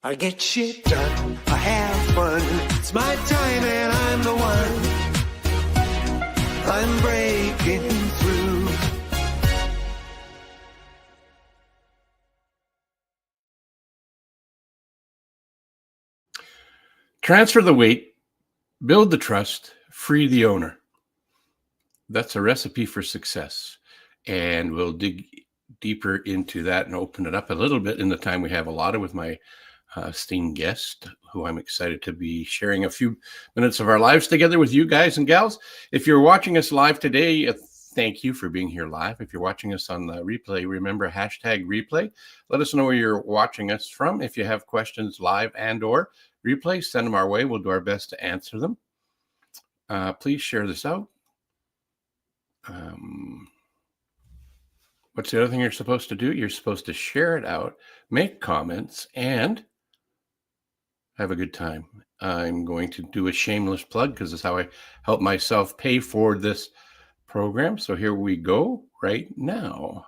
I get shit done, I have fun, it's my time and I'm the one, I'm breaking through. Transfer the weight, build the trust, free the owner. That's a recipe for success. And we'll dig deeper into that and open it up a little bit in the time we have allotted with my esteemed guest, who I'm excited to be sharing a few minutes of our lives together with you guys and gals. If you're watching us live today, thank you for being here live. If you're watching us on the replay, remember #replay. Let us know where you're watching us from. If you have questions live and or replay, send them our way. We'll do our best to answer them. Please share this out. What's the other thing you're supposed to do? You're supposed to share it out, make comments, and have a good time. I'm going to do a shameless plug because it's how I help myself pay for this program. So here we go right now.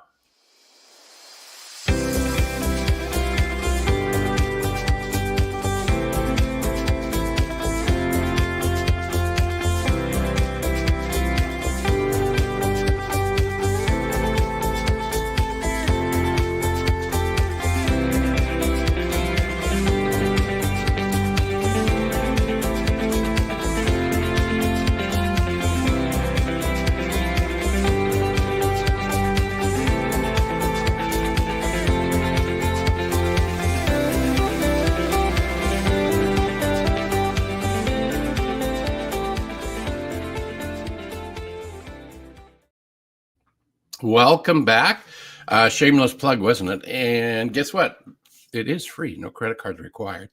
Welcome back. Shameless plug, wasn't it? And guess what? It is free. No credit cards required.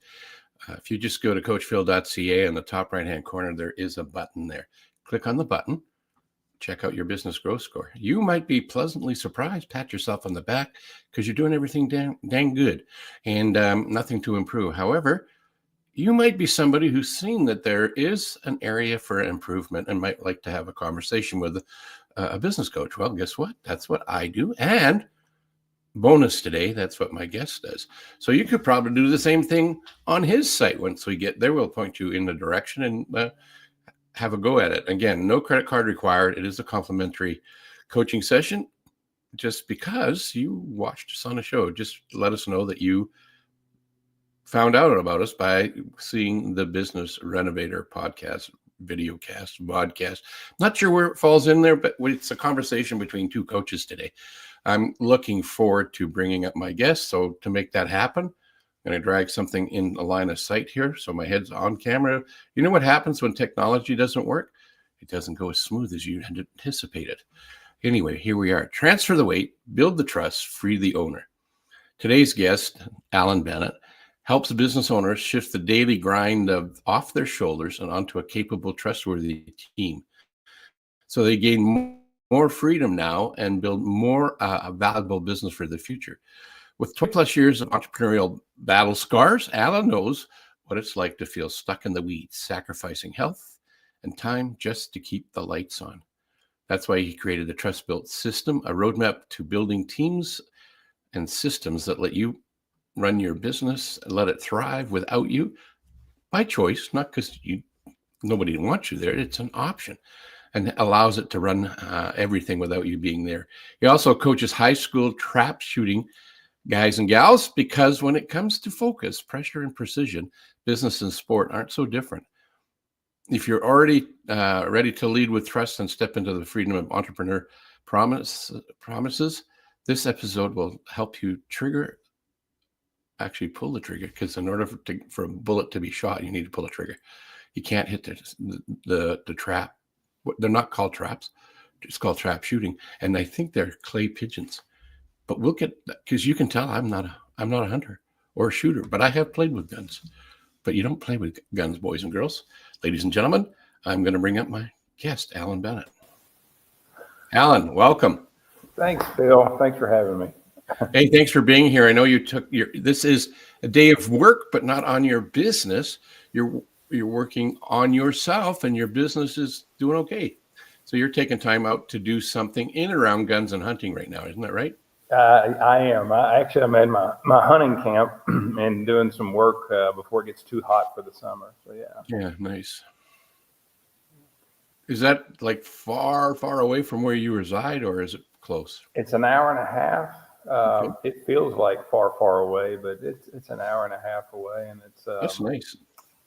If you just go to coachphil.ca, in the top right-hand corner, there is a button there. Click on the button. Check out your business growth score. You might be pleasantly surprised. Pat yourself on the back because you're doing everything dang good and nothing to improve. However, you might be somebody who's seen that there is an area for improvement and might like to have a conversation with a business coach. Well, guess what? That's what I do. And bonus today, that's what my guest does. So you could probably do the same thing on his site. Once we get there, we'll point you in the direction and have a go at it. Again, no credit card required. It is a complimentary coaching session. Just because you watched us on a show, just let us know that you found out about us by seeing the Business Renovator podcast, videocast, podcast. Not sure where it falls in there, but it's a conversation between two coaches today. I'm looking forward to bringing up my guest. So to make that happen, I'm going to drag something in the line of sight here. So my head's on camera. You know what happens when technology doesn't work? It doesn't go as smooth as you had anticipated. Anyway, here we are. Transfer the weight, build the trust, free the owner. Today's guest, Alan Bennett, helps business owners shift the daily grind off their shoulders and onto a capable, trustworthy team. So they gain more freedom now and build more valuable business for the future. With 20 plus years of entrepreneurial battle scars, Alan knows what it's like to feel stuck in the weeds, sacrificing health and time just to keep the lights on. That's why he created the Trust Built system, a roadmap to building teams and systems that let you run your business and let it thrive without you by choice, not because nobody wants you there. It's an option and allows it to run everything without you being there. He also coaches high school trap shooting guys and gals because when it comes to focus, pressure, and precision, business and sport aren't so different. If you're already ready to lead with trust and step into the freedom of entrepreneur promises, this episode will help you actually pull the trigger, because in order for a bullet to be shot, you need to pull the trigger. You can't hit the trap. They're not called traps. It's called trap shooting. And I think they're clay pigeons. But we'll get, because you can tell I'm not a hunter or a shooter, but I have played with guns. But you don't play with guns, boys and girls. Ladies and gentlemen, I'm going to bring up my guest, Alan Bennett. Alan, welcome. Thanks, Phil. Thanks for having me. Hey, thanks for being here. I know you took this is a day of work, but not on your business. You're working on yourself, and your business is doing okay. So you're taking time out to do something in around guns and hunting right now, isn't that right? I am. I'm in my hunting camp and doing some work before it gets too hot for the summer. So yeah. Yeah, nice. Is that like far, far away from where you reside, or is it close? It's an hour and a half. Okay, It feels like far, far away, but it's an hour and a half away, and it's that's nice.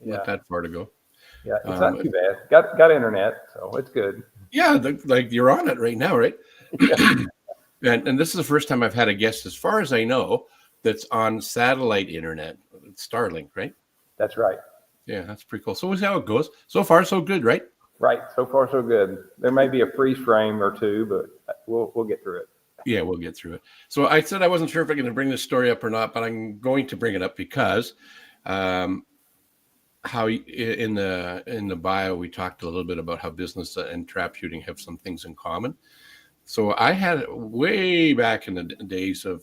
Not yeah, that far to go. yeah. It's Um, not too bad. Got internet, so it's good. yeah, like you're on it right now, right? Yeah, And this is the first time I've had a guest, as far as I know, that's on satellite internet. It's Starlink, right? that's right. Yeah, that's pretty cool. So we'll see how it goes. So far, so good, right? Right. So far, so good. There may be a freeze frame or two, but we'll get through it. Yeah, we'll get through it. So I said I wasn't sure if I'm going to bring this story up or not, but I'm going to bring it up because how in the bio we talked a little bit about how business and trap shooting have some things in common. So I had way back in the days of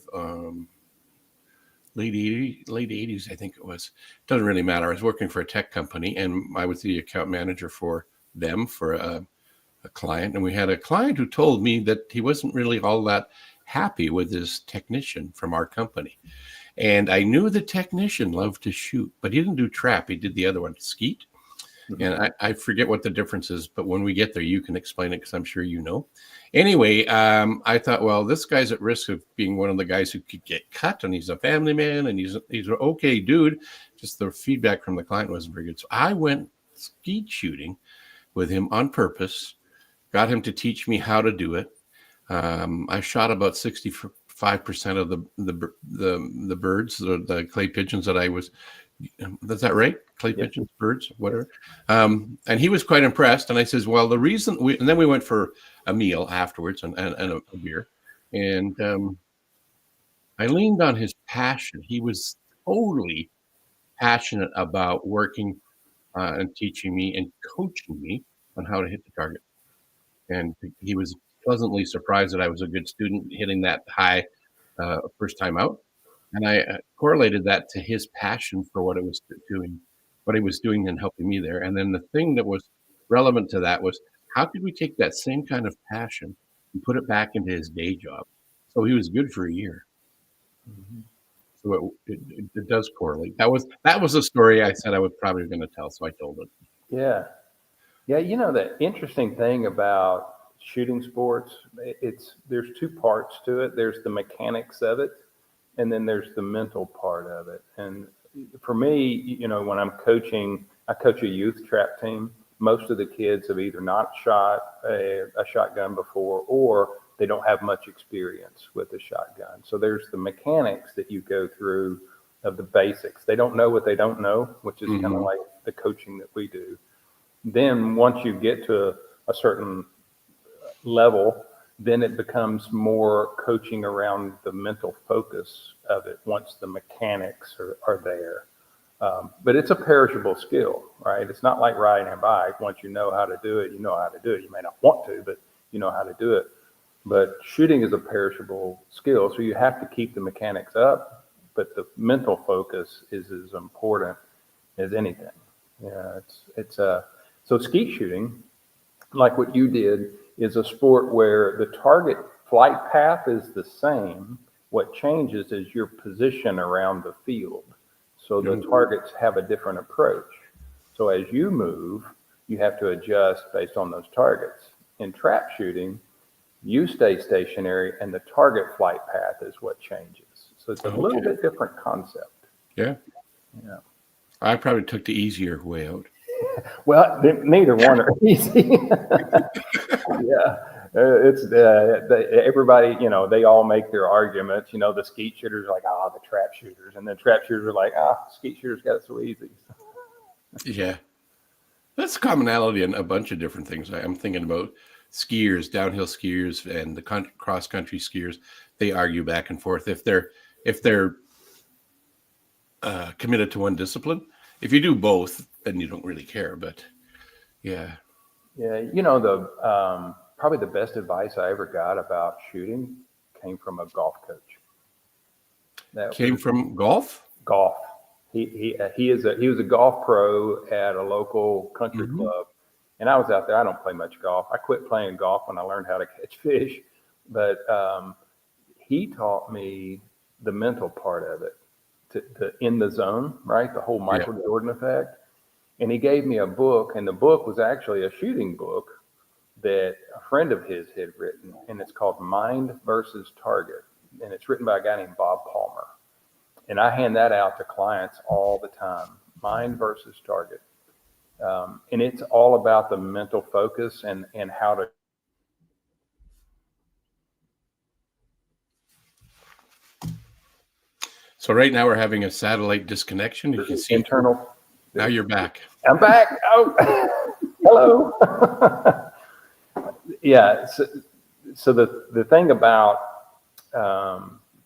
late 80s, I think it was. Doesn't really matter. I was working for a tech company, and I was the account manager for them for a client. And we had a client who told me that he wasn't really all that happy with his technician from our company. And I knew the technician loved to shoot, but he didn't do trap. He did the other one, skeet. And I forget what the difference is, but when we get there, you can explain it because I'm sure you know. Anyway, I thought, well, this guy's at risk of being one of the guys who could get cut, and he's a family man, and he's an okay dude. Just the feedback from the client wasn't very good. So I went skeet shooting with him on purpose, got him to teach me how to do it. I shot about 65% of the birds, the clay pigeons that I was. Is that right? Clay pigeons, birds, whatever. And he was quite impressed. And I says, well, the reason and then we went for a meal afterwards and a beer. And I leaned on his passion. He was totally passionate about working and teaching me and coaching me on how to hit the target. And he was pleasantly surprised that I was a good student hitting that high first time out. And I correlated that to his passion for what he was doing and helping me there. And then the thing that was relevant to that was how could we take that same kind of passion and put it back into his day job? So he was good for a year. Mhm. So it does correlate. That was a story I said I was probably going to tell, so I told it. Yeah. Yeah. You know, the interesting thing about shooting sports, there's two parts to it. There's the mechanics of it, and then there's the mental part of it. And for me, you know, when I'm coaching, I coach a youth trap team. Most of the kids have either not shot a shotgun before, or they don't have much experience with a shotgun. So there's the mechanics that you go through of the basics. They don't know what they don't know, which is kind of like the coaching that we do. Then once you get to a certain level, then it becomes more coaching around the mental focus of it once the mechanics are there. But it's a perishable skill, right? It's not like riding a bike. Once you know how to do it, you know how to do it. You may not want to, but you know how to do it. But shooting is a perishable skill, so you have to keep the mechanics up, but the mental focus is as important as anything. Yeah, so skeet shooting, like what you did, is a sport where the target flight path is the same. What changes is your position around the field. So the targets have a different approach. So as you move, you have to adjust based on those targets. In trap shooting, you stay stationary and the target flight path is what changes. So it's a little bit different concept. Yeah. Yeah. I probably took the easier way out. Well, neither one are easy. Yeah. Everybody, you know, they all make their arguments. You know, the skeet shooters are like, the trap shooters. And then trap shooters are like, skeet shooters got it so easy. Yeah. That's commonality in a bunch of different things. I'm thinking about skiers, downhill skiers, and the cross country skiers. They argue back and forth if they're committed to one discipline. If you do both, then you don't really care. But yeah, you know, probably the best advice I ever got about shooting came from a golf coach. From golf. Golf. He was a golf pro at a local country club. And I was out there. I don't play much golf. I quit playing golf when I learned how to catch fish. But he taught me the mental part of it, to in the zone, right? The whole Michael Jordan effect. And he gave me a book, and the book was actually a shooting book that a friend of his had written, and it's called Mind versus Target. And it's written by a guy named Bob Palmer. And I hand that out to clients all the time, Mind versus Target. And it's all about the mental focus and how to. So right now we're having a satellite disconnection. You can see internal. Now you're back. I'm back. Oh, hello. Yeah. So the thing about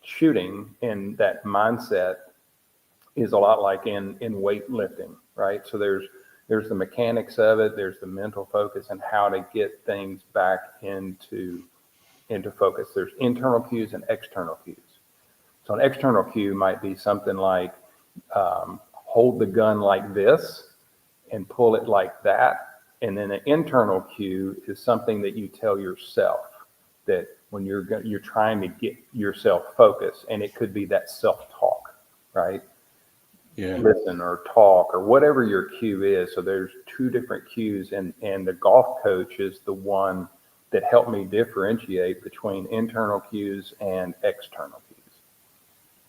shooting and that mindset is a lot like in weightlifting, right? So there's the mechanics of it, there's the mental focus and how to get things back into focus. There's internal cues and external cues. So an external cue might be something like hold the gun like this and pull it like that. And then an internal cue is something that you tell yourself that when you're trying to get yourself focused, and it could be that self-talk, right? Yeah. Listen or talk or whatever your cue is. So there's two different cues, and the golf coach is the one that helped me differentiate between internal cues and external cues.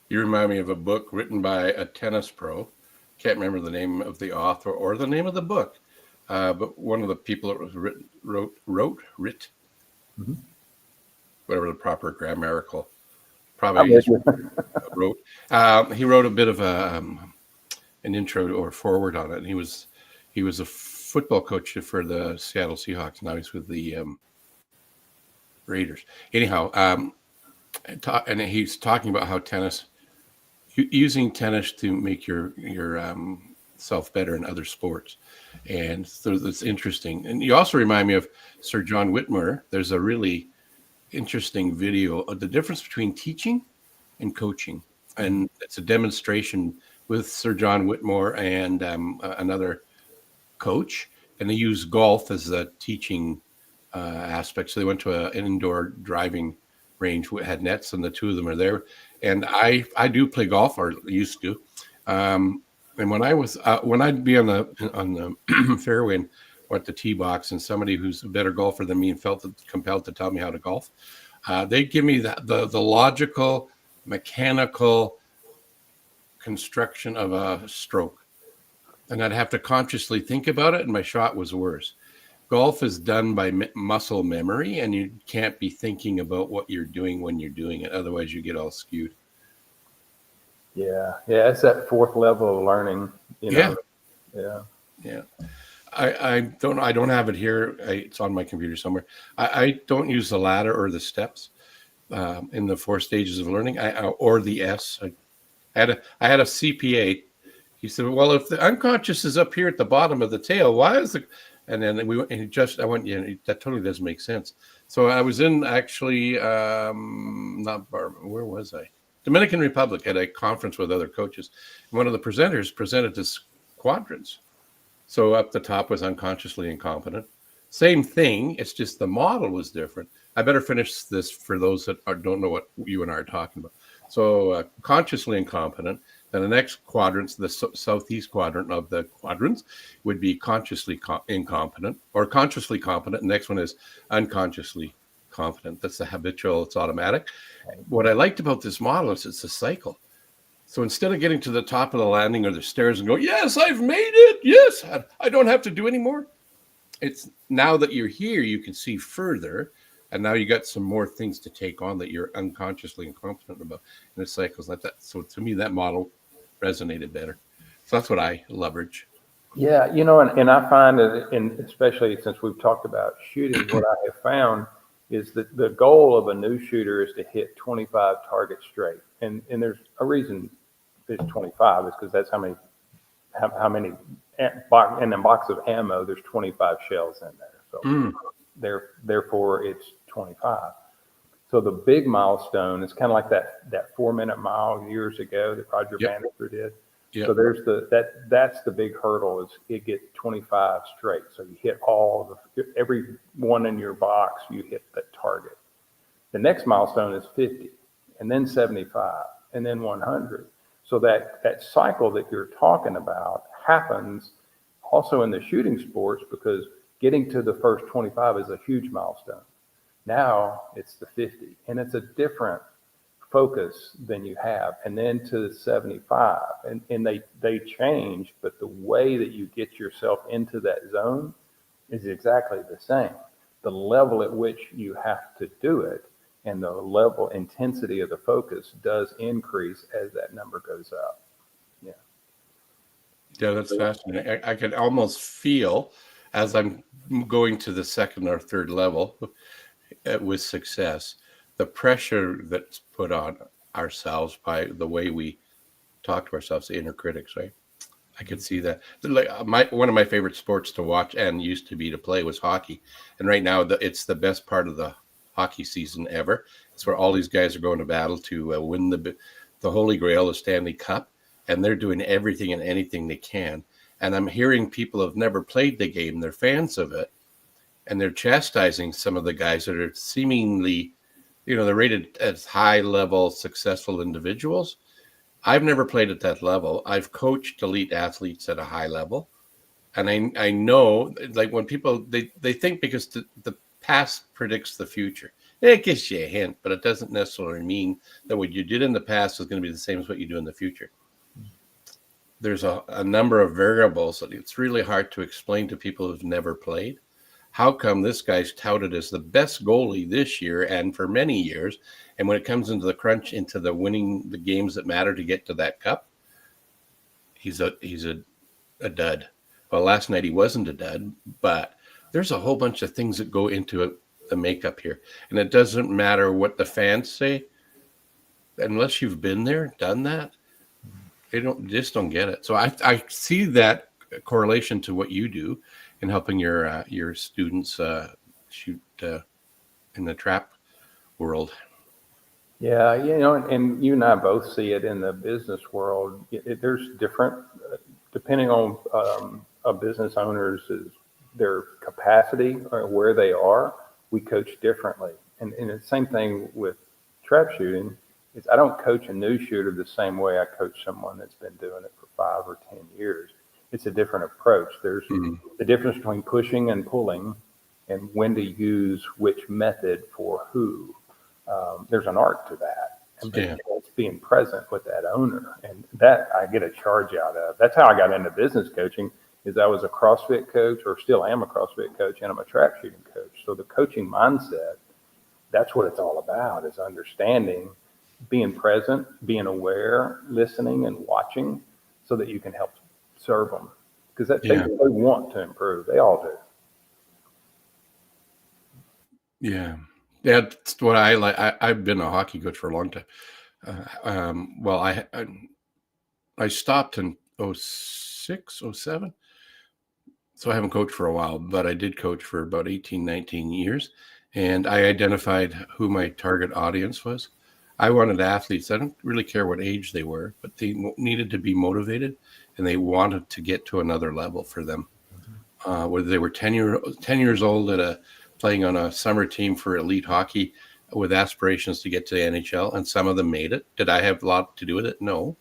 You remind me of a book written by a tennis pro. Can't remember the name of the author or the name of the book, but one of the people that was wrote, Mm-hmm. whatever the proper grammatical, probably wrote. He wrote a bit of an intro or forward on it. And he was a football coach for the Seattle Seahawks. Now he's with the Raiders. Anyhow, and he's talking about how tennis, using tennis to make your self better in other sports. And so that's interesting. And you also remind me of Sir John Whitmore. There's a really interesting video of the difference between teaching and coaching. And it's a demonstration with Sir John Whitmore and another coach. And they use golf as a teaching aspect. So they went to an indoor driving range, had nets, and the two of them are there. And I do play golf, or used to. And when I was when I'd be on the fairway and at the tee box, and somebody who's a better golfer than me and felt compelled to tell me how to golf, they'd give me the logical, mechanical construction of a stroke, and I'd have to consciously think about it, and my shot was worse. Golf is done by muscle memory, and you can't be thinking about what you're doing when you're doing it. Otherwise, you get all skewed. Yeah, it's that fourth level of learning. You know? Yeah. I don't have it here. It's on my computer somewhere. I don't use the ladder or the steps in the 4 stages of learning, or the S. I had a CPA. He said, "Well, if the unconscious is up here at the bottom of the tail, why is the?" And then I went, that totally doesn't make sense. So I was in actually, not Burma. Where was I? Dominican Republic, at a conference with other coaches. One of the presenters presented this quadrants. So up the top was unconsciously incompetent. Same thing. It's just the model was different. I better finish this for those that don't know what you and I are talking about. So consciously incompetent. Then the next quadrant, the southeast quadrant of the quadrants, would be consciously incompetent or consciously competent. The next one is unconsciously competent. That's the habitual, it's automatic. What I liked about this model is it's a cycle. So instead of getting to the top of the landing or the stairs and go, yes, I've made it. Yes, I don't have to do anymore. It's now that you're here, you can see further. And now you got some more things to take on that you're unconsciously incompetent about. And it cycles like that. So to me, that model resonated better. So that's what I leverage. Yeah, and I find that, and especially since we've talked about shooting, what I have found is that the goal of a new shooter is to hit 25 targets straight. And there's a reason it's 25 is because that's how many in a box of ammo, there's 25 shells in there. So therefore it's 25. So the big milestone is kind of like that 4-minute mile years ago that Roger Bannister did. Yep. So that's the big hurdle is it gets 25 straight. So you hit every one in your box, you hit that target. The next milestone is 50. and then 75, and then 100. So that cycle that you're talking about happens also in the shooting sports, because getting to the first 25 is a huge milestone. Now it's the 50, and it's a different focus than you have. And then to the 75, and they change, but the way that you get yourself into that zone is exactly the same. The level at which you have to do it and the level intensity of the focus does increase as that number goes up. Yeah. Yeah, that's fascinating. I can almost feel as I'm going to the second or third level with success, the pressure that's put on ourselves by the way we talk to ourselves, the inner critics, right? I could see that. Like one of my favorite sports to watch and used to be to play was hockey, and right now it's the best part of the hockey season ever. It's where all these guys are going to battle to win the Holy Grail, the Stanley Cup, and they're doing everything and anything they can. And I'm hearing people who have never played the game, they're fans of it, and they're chastising some of the guys that are seemingly, they're rated as high-level successful individuals. I've never played at that level. I've coached elite athletes at a high level. And I know, like, when people, they think because the past predicts the future. It gives you a hint, but it doesn't necessarily mean that what you did in the past is going to be the same as what you do in the future. There's a number of variables that it's really hard to explain to people who've never played. How come this guy's touted as the best goalie this year and for many years, and when it comes into the crunch, into the winning the games that matter to get to that cup, he's a dud. Well, last night he wasn't a dud, but there's a whole bunch of things that go into the makeup here, and it doesn't matter what the fans say, unless you've been there, done that. They just don't get it. So I see that correlation to what you do in helping your students shoot in the trap world. Yeah, and you and I both see it in the business world. There's different, depending on a business owner's their capacity or where they are, we coach differently. And the same thing with trap shooting is I don't coach a new shooter the same way I coach someone that's been doing it for 5 or 10 years. It's a different approach. There's the difference between pushing and pulling and when to use which method for who. There's an art to that. And it's being present with that owner. And that I get a charge out of. That's how I got into business coaching, is I was a CrossFit coach, or still am a CrossFit coach, and I'm a trap shooting coach. So the coaching mindset, that's what it's all about, is understanding, being present, being aware, listening and watching so that you can help serve them. Because they want to improve. They all do. Yeah. That's what I like. I've been a hockey coach for a long time. Well, I stopped in 06, 07. So I haven't coached for a while, but I did coach for about 18, 19 years. And I identified who my target audience was. I wanted athletes. I don't really care what age they were, but they needed to be motivated and they wanted to get to another level for them. Whether they were 10 years old playing on a summer team for elite hockey with aspirations to get to the NHL, and some of them made it. Did I have a lot to do with it? No.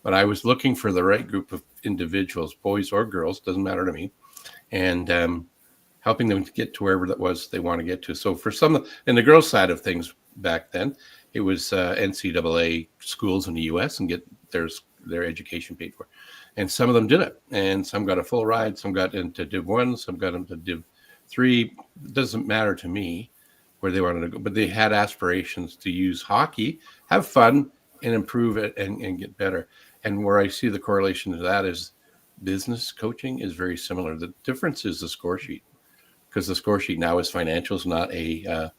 But I was looking for the right group of individuals, boys or girls, doesn't matter to me, and helping them to get to wherever that was they want to get to. So for some, in the girls' side of things back then, it was NCAA schools in the U.S. and get their education paid for. And some of them did it, and some got a full ride, some got into Div 1, some got into Div 3. It doesn't matter to me where they wanted to go, but they had aspirations to use hockey, have fun, and improve it and get better. And where I see the correlation to that is business coaching is very similar. The difference is the score sheet, because the score sheet now is financials, not a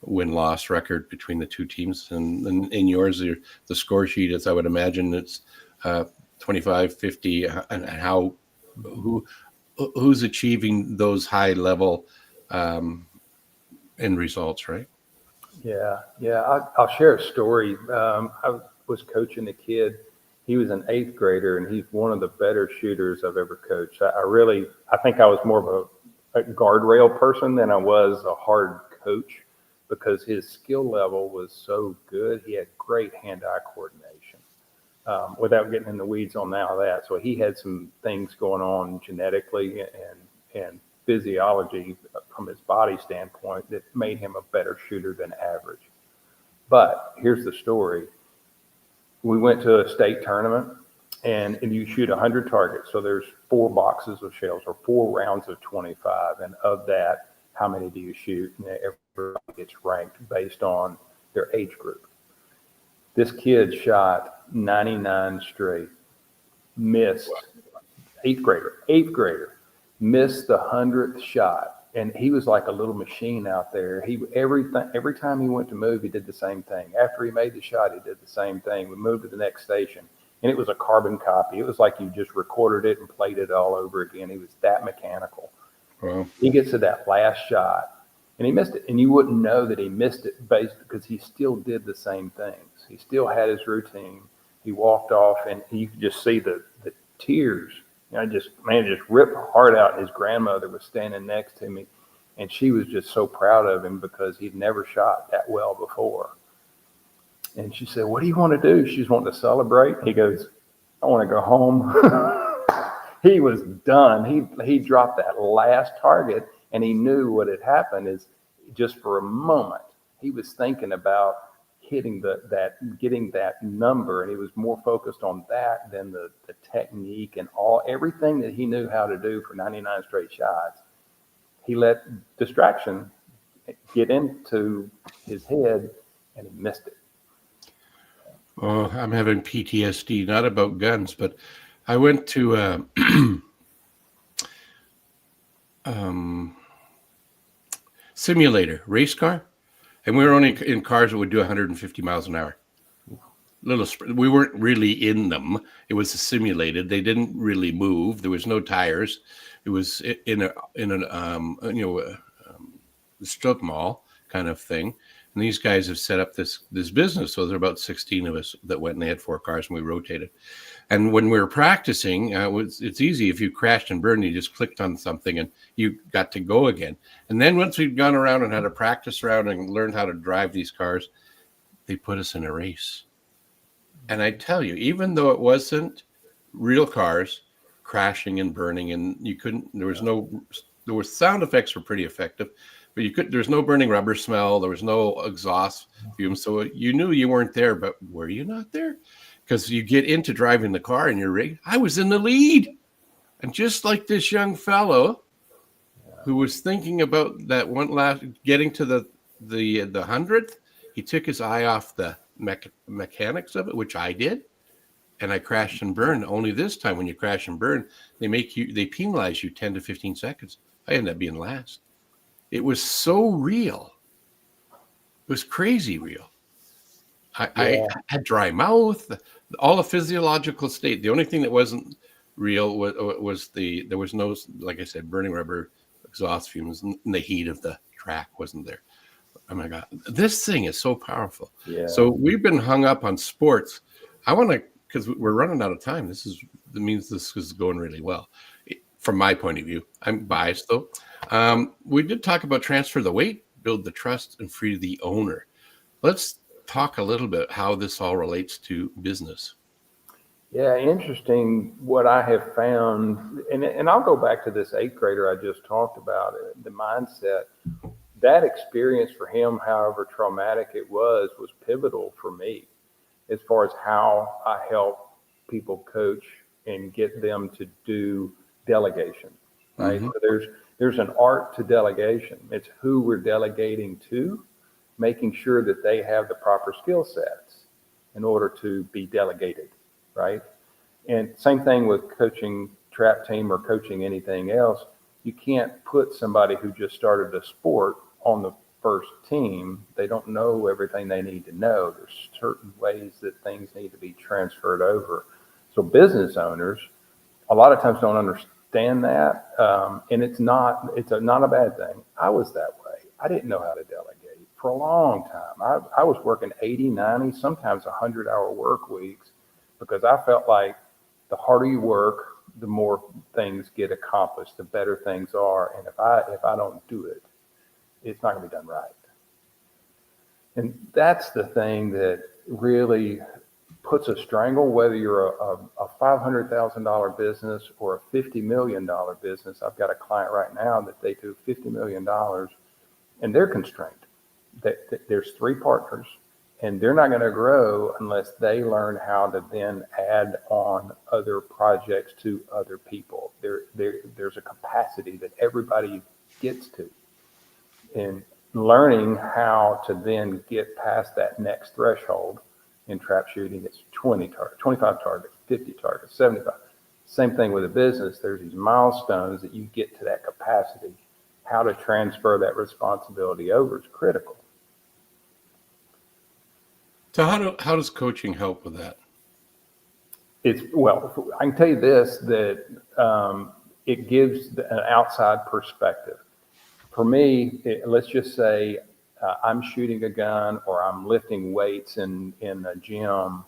win-loss record between the two teams. And in yours, the score sheet is, I would imagine, it's 25, 50, and who's achieving those high level end results, right? Yeah. I'll share a story. I was coaching a kid. He was an 8th grader, and he's one of the better shooters I've ever coached. I think I was more of a guardrail person than I was a hard coach. because his skill level was so good. He had great hand-eye coordination. Without getting in the weeds on now that. So he had some things going on genetically and physiology from his body standpoint that made him a better shooter than average. But here's the story. We went to a state tournament and you shoot 100 targets. So there's 4 boxes of shells or 4 rounds of 25. And of that, how many do you shoot? And everybody gets ranked based on their age group. This kid shot 99 straight, missed, eighth grader, missed the 100th shot. And he was like a little machine out there. Every time he went to move, he did the same thing. After he made the shot, he did the same thing. We moved to the next station, and it was a carbon copy. It was like you just recorded it and played it all over again. He was that mechanical. Wow. He gets to that last shot, and he missed it. And you wouldn't know that he missed it because he still did the same things. He still had his routine. He walked off, and you could just see the tears. It just ripped my heart out. His grandmother was standing next to me, and she was just so proud of him because he'd never shot that well before. And she said, "What do you want to do?" She's wanting to celebrate. He goes, "I want to go home." He was done. He dropped that last target, and he knew what had happened is just for a moment, he was thinking about hitting getting that number, and he was more focused on that than the technique and everything that he knew how to do for 99 straight shots. He let distraction get into his head, and he missed it. Oh, I'm having PTSD, not about guns, but I went to simulator race car, and we were only in cars that would do 150 miles an hour. We weren't really in them. It was simulated. They didn't really move. There was no tires. It was in a strip mall kind of thing. And these guys have set up this business. So there are about 16 of us that went, and they had 4 cars, and we rotated. And when we were practicing, it's easy. If you crashed and burned, you just clicked on something and you got to go again. And then once we'd gone around and had a practice round and learned how to drive these cars, they put us in a race. And I tell you, even though it wasn't real cars crashing and burning, and there were sound effects were pretty effective, but there's no burning rubber smell. There was no exhaust fumes. So you knew you weren't there, but were you not there? Because you get into driving the car and you're rigged. I was in the lead. And just like this young fellow who was thinking about that one last, getting to the 100th, he took his eye off the mechanics of it, which I did. And I crashed and burned. Only this time when you crash and burn, they penalize you 10 to 15 seconds. I ended up being last. It was so real. It was crazy real. I had dry mouth, all the physiological state. The only thing that wasn't real was there was no, like I said, burning rubber, exhaust fumes, and the heat of the track wasn't there. Oh my God, this thing is so powerful. Yeah. So we've been hung up on sports. I want to, because we're running out of time. That means this is going really well. From my point of view, I'm biased though. We did talk about transfer the weight, build the trust, and free the owner. Let's talk a little bit how this all relates to business. Yeah, interesting what I have found, and I'll go back to this 8th grader I just talked about, the mindset. That experience for him, however traumatic it was pivotal for me as far as how I help people coach and get them to do delegation, right? Mm-hmm. So there's an art to delegation. It's who we're delegating to, making sure that they have the proper skill sets in order to be delegated, right? And same thing with coaching trap team or coaching anything else. You can't put somebody who just started a sport on the first team. They don't know everything they need to know. There's certain ways that things need to be transferred over. So business owners, a lot of times don't understand that. And it's not a bad thing. I was that way. I didn't know how to delegate for a long time. I was working 80, 90, sometimes 100-hour work weeks because I felt like the harder you work, the more things get accomplished, the better things are. And if I don't do it, it's not going to be done right. And that's the thing that really puts a strangle, whether you're a $500,000 business or a $50 million business. I've got a client right now that they do $50 million and they're constrained. There's 3 partners and they're not going to grow unless they learn how to then add on other projects to other people. There's a capacity that everybody gets to. And learning how to then get past that next threshold. In trap shooting, it's 20 targets, 25 targets, 50 targets, 75. Same thing with a business. There's these milestones that you get to that capacity. How to transfer that responsibility over is critical. So how does coaching help with that? Well, I can tell you this, that it gives an outside perspective. For me, let's just say I'm shooting a gun or I'm lifting weights in a gym.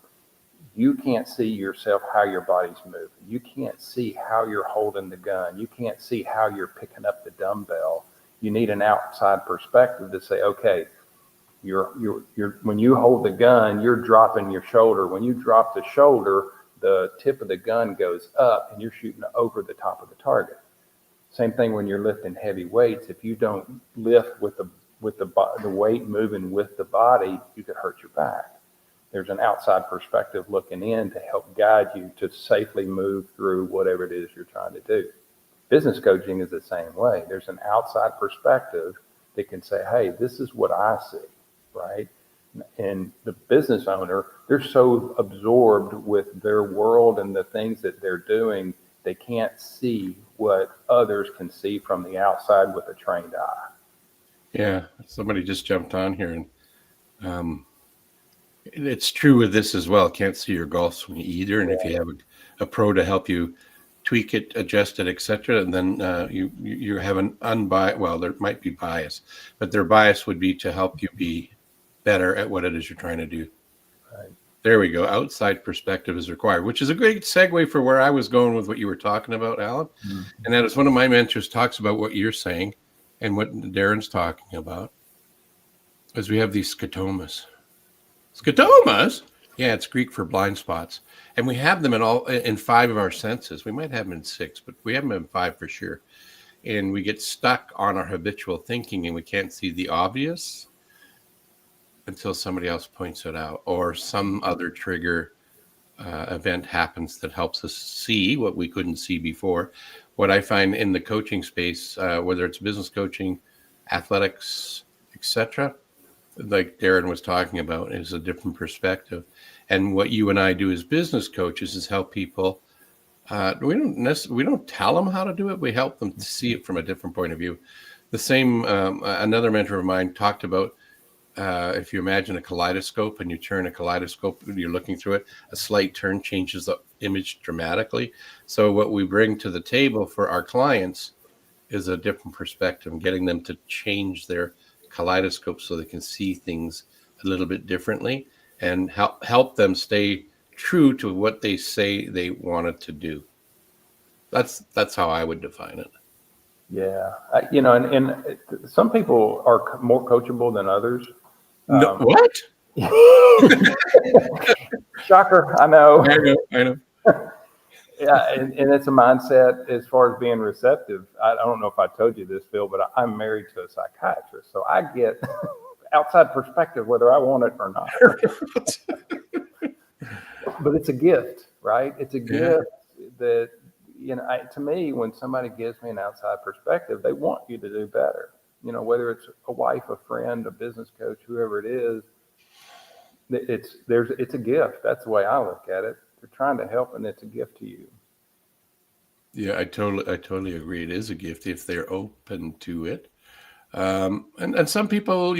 You can't see yourself, how your body's moving. You can't see how you're holding the gun. You can't see how you're picking up the dumbbell. You need an outside perspective to say, okay, when you hold the gun, you're dropping your shoulder. When you drop the shoulder, the tip of the gun goes up and you're shooting over the top of the target. Same thing when you're lifting heavy weights. If you don't lift with the weight moving with the body, you could hurt your back. There's an outside perspective looking in to help guide you to safely move through whatever it is you're trying to do. Business coaching is the same way. There's an outside perspective that can say, hey, this is what I see, right? And the business owner, they're so absorbed with their world and the things that they're doing, they can't see what others can see from the outside with a trained eye. Yeah, somebody just jumped on here, and it's true with this as well. Can't see your golf swing either, and if you have a pro to help you tweak it, adjust it, etc., and then you have an unbiased. Well, there might be bias, but their bias would be to help you be better at what it is you're trying to do. Right. There we go. Outside perspective is required, which is a great segue for where I was going with what you were talking about, Alan. Mm-hmm. And that is one of my mentors talks about what you're saying and what Darren's talking about, is we have these scotomas. Scotomas? Yeah, it's Greek for blind spots. And we have them in 5 of our senses. We might have them in 6, but we have them in 5 for sure. And we get stuck on our habitual thinking and we can't see the obvious until somebody else points it out, or some other trigger event happens that helps us see what we couldn't see before. What I find in the coaching space, whether it's business coaching, athletics, etc., like Darren was talking about, is a different perspective. And what you and I do as business coaches is help people. We don't tell them how to do it. We help them to see it from a different point of view. The same, another mentor of mine talked about, if you imagine a kaleidoscope and you turn a kaleidoscope, you're looking through it, a slight turn changes the image dramatically. So what we bring to the table for our clients is a different perspective, getting them to change their kaleidoscope so they can see things a little bit differently and help them stay true to what they say they wanted to do. That's how I would define it. Yeah. And some people are more coachable than others. No, what? Shocker. I know. I know. Yeah. And it's a mindset as far as being receptive. I don't know if I told you this, Phil, but I'm married to a psychiatrist. So I get outside perspective, whether I want it or not. But it's a gift, right? It's a gift that, to me, when somebody gives me an outside perspective, they want you to do better. Whether it's a wife, a friend, a business coach, whoever it is, it's a gift. That's the way I look at it. They're trying to help, and it's a gift to you. Yeah, I totally agree. It is a gift if they're open to it. And some people,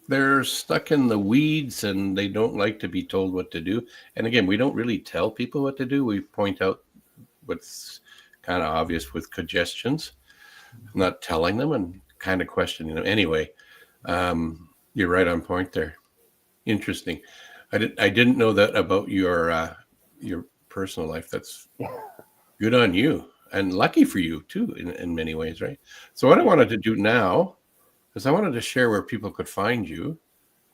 they're stuck in the weeds and they don't like to be told what to do. And again, we don't really tell people what to do. We point out what's kind of obvious with congestions, not telling them and kind of questioning them. Anyway, you're right on point there. Interesting. I didn't know that about your personal life. That's good on you and lucky for you too, in many ways, right? So what I wanted to do now is I wanted to share where people could find you,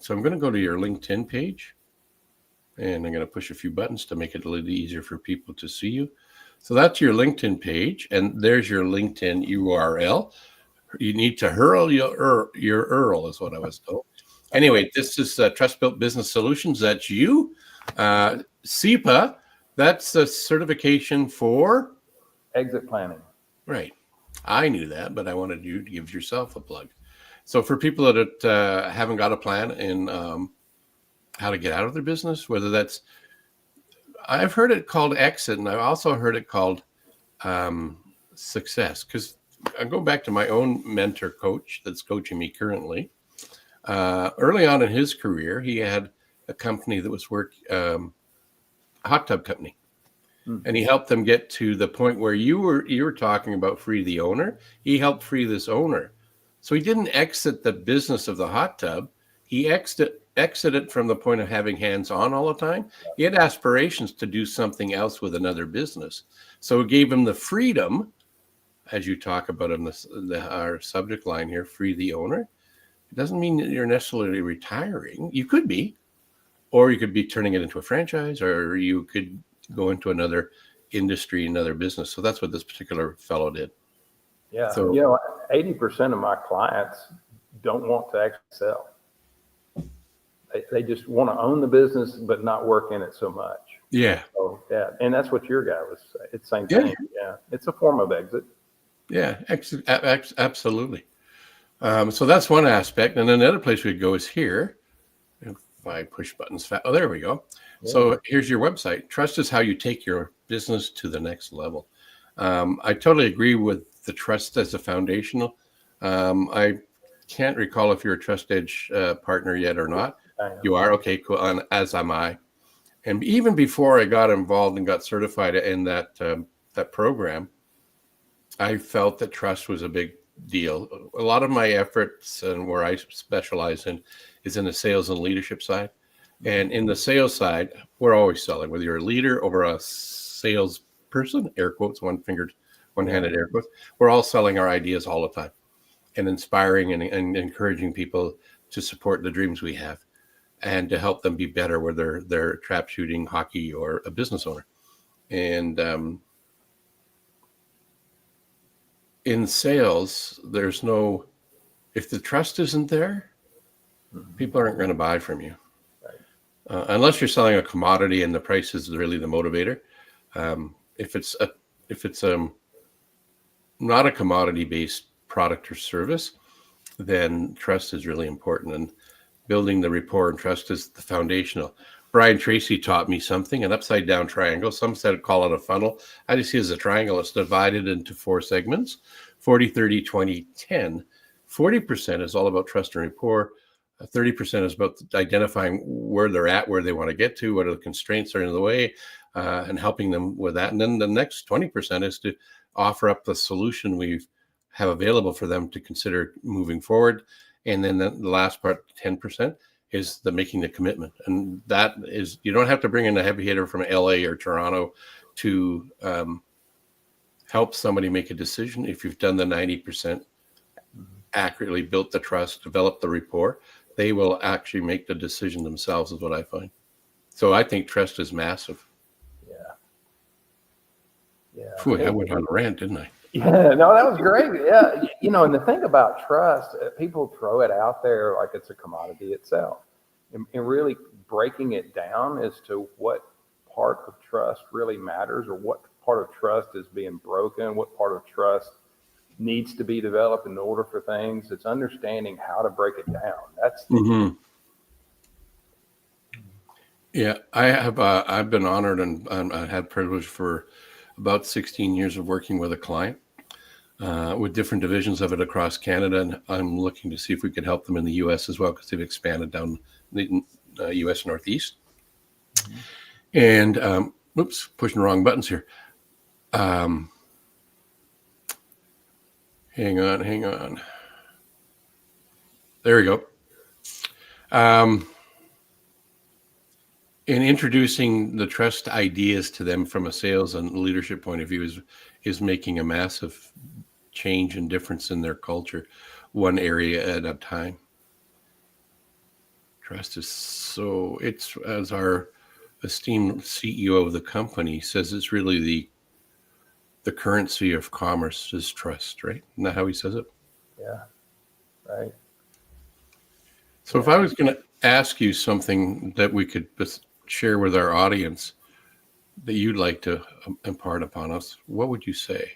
So I'm going to go to your LinkedIn page, and I'm going to push a few buttons to make it a little easier for people to see you. So that's your LinkedIn page, and there's your LinkedIn URL. You need to hurl your URL is what I was told. Anyway, this is Trust Built Business Solutions. That's you. CEPA, that's a certification for? Exit planning. Right. I knew that, but I wanted you to give yourself a plug. So for people that haven't got a plan in how to get out of their business, whether that's, I've heard it called exit, and I've also heard it called success, because I go back to my own mentor coach that's coaching me currently. Early on in his career, he had a company that was a hot tub company. And he helped them get to the point where you were talking about free the owner. He helped free this owner. So he didn't exit the business of the hot tub. He exited from the point of having hands on all the time. He had aspirations to do something else with another business. So it gave him the freedom, as you talk about in our subject line here, free the owner. It doesn't mean that you're necessarily retiring. You could be, or you could be turning it into a franchise, or you could go into another industry, another business. So that's what this particular fellow did. Yeah. So, 80% of my clients don't want to actually sell. They just want to own the business, but not work in it so much. yeah. So, yeah. And that's what your guy was saying. It's the same thing. Yeah. It's a form of exit. Yeah, absolutely. So that's one aspect. And then the other place we'd go is here. If I push buttons fast. Oh, there we go. Yeah. So here's your website. Trust is how you take your business to the next level. I totally agree with the trust as a foundational. I can't recall if you're a Trust Edge partner yet or not. You are? Okay, cool. And as am I. And even before I got involved and got certified in that program, I felt that trust was a big deal. A lot of my efforts and where I specialize in is in the sales and leadership side. And in the sales side, we're always selling, whether you're a leader or a salesperson, air quotes, one-handed air quotes, we're all selling our ideas all the time and inspiring and encouraging people to support the dreams we have and to help them be better, whether they're trap shooting, hockey, or a business owner. And in sales, if the trust isn't there, people aren't going to buy from you. Unless you're selling a commodity and the price is really the motivator. If it's not a commodity-based product or service, then trust is really important. And building the rapport and trust is the foundational. Brian Tracy taught me something, an upside down triangle. Some said call it a funnel. I just see it as a triangle. It's divided into 4 segments, 40, 30, 20, 10. 40% is all about trust and rapport. 30% is about identifying where they're at, where they want to get to, what are the constraints are in the way, and helping them with that. And then the next 20% is to offer up the solution we have available for them to consider moving forward. And then the last part, 10%, is making the commitment. And that is, you don't have to bring in a heavy hitter from LA or Toronto to help somebody make a decision. If you've done the 90%, accurately built the trust, developed the rapport, they will actually make the decision themselves, is what I find. So I think trust is massive. Yeah. Phew, I went on a rant, didn't I? Yeah, no, that was great. Yeah. And the thing about trust, people throw it out there like it's a commodity itself. And really breaking it down as to what part of trust really matters, or what part of trust is being broken, what part of trust needs to be developed in order for things. It's understanding how to break it down. That's Yeah, I've been honored and I had privilege for about 16 years of working with a client with different divisions of it across Canada. And I'm looking to see if we could help them in the U.S. as well, because they've expanded down the U.S. Northeast. And pushing the wrong buttons here. Hang on. There we go. In introducing the trust ideas to them from a sales and leadership point of view is making a massive change and difference in their culture, one area at a time. trust is so, it's, as our esteemed CEO of the company says, it's really the currency of commerce is trust, right? Isn't that how he says it? Yeah. Right. So if I was going to ask you something that we could share with our audience that you'd like to impart upon us, what would you say?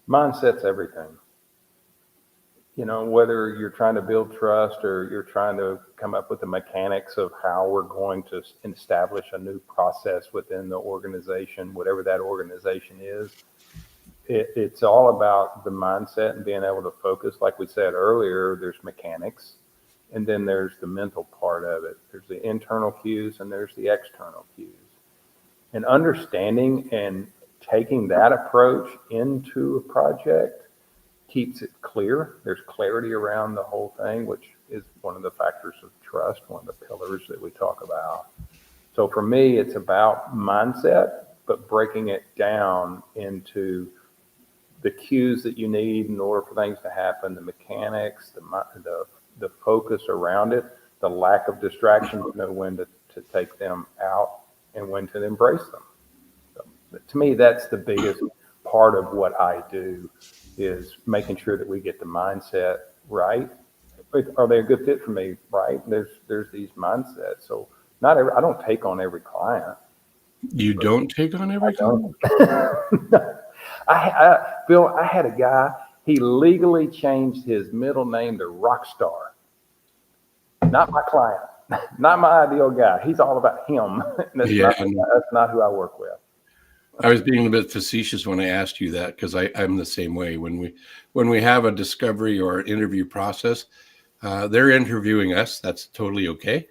Mindset's everything. Whether you're trying to build trust or you're trying to come up with the mechanics of how we're going to establish a new process within the organization, whatever that organization is, it's all about the mindset and being able to focus. Like we said earlier, there's mechanics, and then there's the mental part of it. There's the internal cues and there's the external cues. And understanding and taking that approach into a project keeps it clear. There's clarity around the whole thing, which is one of the factors of trust, one of the pillars that we talk about. So for me, it's about mindset, but breaking it down into the cues that you need in order for things to happen, the mechanics, the focus around it, the lack of distraction, to know when to take them out and when to embrace them. So to me, that's the biggest part of what I do, is making sure that we get the mindset right. Are they a good fit for me? Right. There's these mindsets. So I don't take on every client. You don't take on every client? Bill, I had a guy, he legally changed his middle name to Rockstar. Not my client, not my ideal guy. He's all about him. That's not who I work with. I was being a bit facetious when I asked you that, because I'm the same way. When we have a discovery or interview process, they're interviewing us. That's totally okay.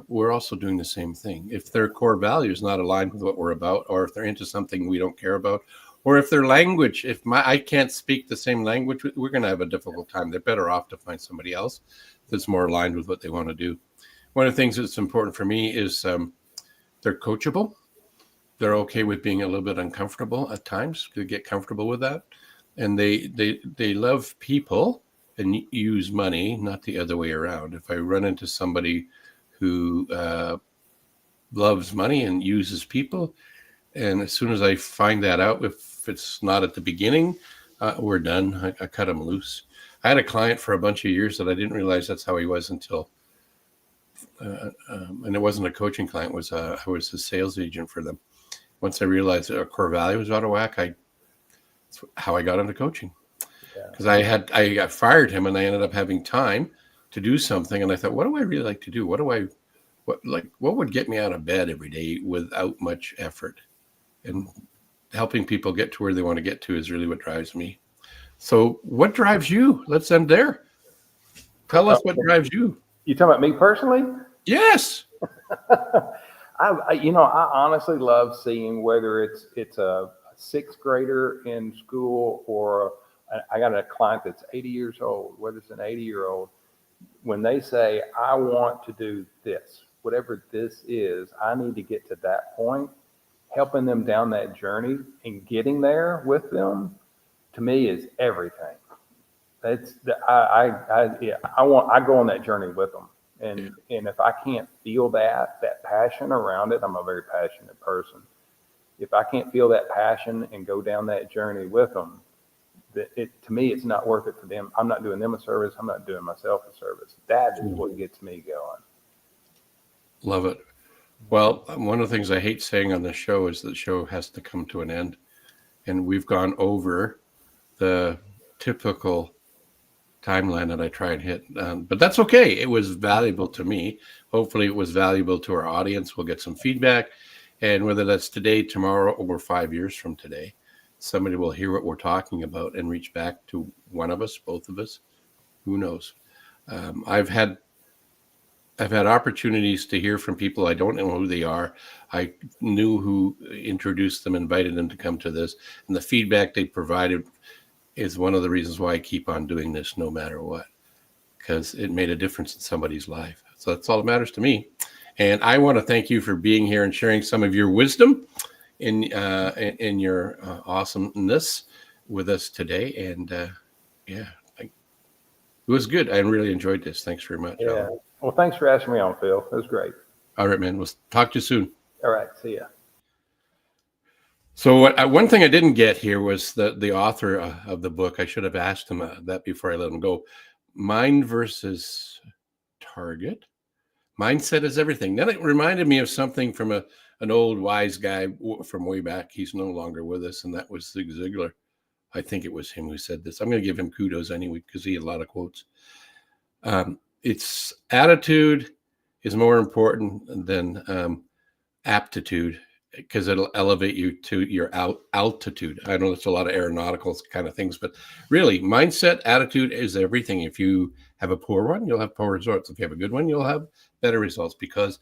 We're also doing the same thing. If their core value is not aligned with what we're about, or if they're into something we don't care about, or if their language, I can't speak the same language, we're going to have a difficult time. They're better off to find somebody else that's more aligned with what they want to do. One of the things that's important for me is they're coachable. They're okay with being a little bit uncomfortable at times. They get comfortable with that. And they love people and use money, not the other way around. If I run into somebody who loves money and uses people, and as soon as I find that out, if it's not at the beginning, we're done. I cut them loose. I had a client for a bunch of years that I didn't realize that's how he was until, and it wasn't a coaching client, I was a sales agent for them. Once I realized that our core value was out of whack, that's how I got into coaching. Because I got fired him, and I ended up having time to do something. And I thought, what do I really like to do? What would get me out of bed every day without much effort? And helping people get to where they want to get to is really what drives me. So what drives you? Let's end there. Tell us what drives you. You talking about me personally? Yes. I honestly love seeing whether it's a sixth grader in school, or I got a client that's 80 years old, whether it's an 80-year-old, when they say, I want to do this, whatever this is, I need to get to that point, helping them down that journey and getting there with them, to me, is everything. I go on that journey with them. And if I can't feel that passion around it, I'm a very passionate person. If I can't feel that passion and go down that journey with them, to me, it's not worth it for them. I'm not doing them a service. I'm not doing myself a service. That is what gets me going. Love it. Well, one of the things I hate saying on the show is that the show has to come to an end. And we've gone over the typical timeline that I try and hit. But that's okay. It was valuable to me. Hopefully it was valuable to our audience. We'll get some feedback. And whether that's today, tomorrow, or 5 years from today, somebody will hear what we're talking about and reach back to one of us, both of us. Who knows? I've had opportunities to hear from people. I don't know who they are. I knew who introduced them, invited them to come to this. And the feedback they provided is one of the reasons why I keep on doing this no matter what, because it made a difference in somebody's life. So that's all that matters to me. And I want to thank you for being here and sharing some of your wisdom in your awesomeness with us today. And It was good. I really enjoyed this. Thanks very much. Yeah. Alan. Well, thanks for asking me on, Phil. It was great. All right, man. We'll talk to you soon. All right. See ya. So one thing I didn't get here was the author of the book. I should have asked him that before I let him go. Mind versus target. Mindset is everything. Then it reminded me of something from an old wise guy from way back. He's no longer with us, and that was Zig Ziglar. I think it was him who said this. I'm going to give him kudos anyway because he had a lot of quotes. It's attitude is more important than aptitude, because it'll elevate you to your altitude. I know it's a lot of aeronautical kind of things, but really mindset, attitude is everything. If you have a poor one, you'll have poor results. If you have a good one, you'll have better results, because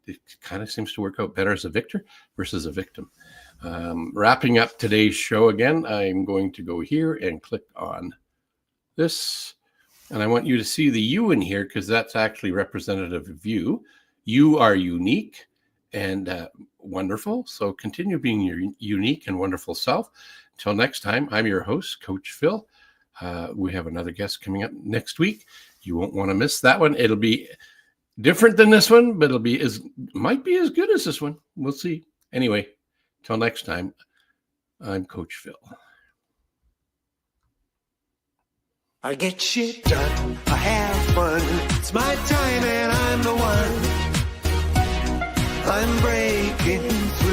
it kind of seems to work out better as a victor versus a victim. Wrapping up today's show again, I'm going to go here and click on this. And I want you to see the you in here, because that's actually representative of you. You are unique and wonderful. So continue being your unique and wonderful self. Until next time, I'm your host, Coach Phil. We have another guest coming up next week. You won't want to miss that one. It'll be different than this one, but might be as good as this one. We'll see. Anyway, till next time, I'm Coach Phil. I get shit done, I have fun. It's my time and I'm the one. I'm breaking through.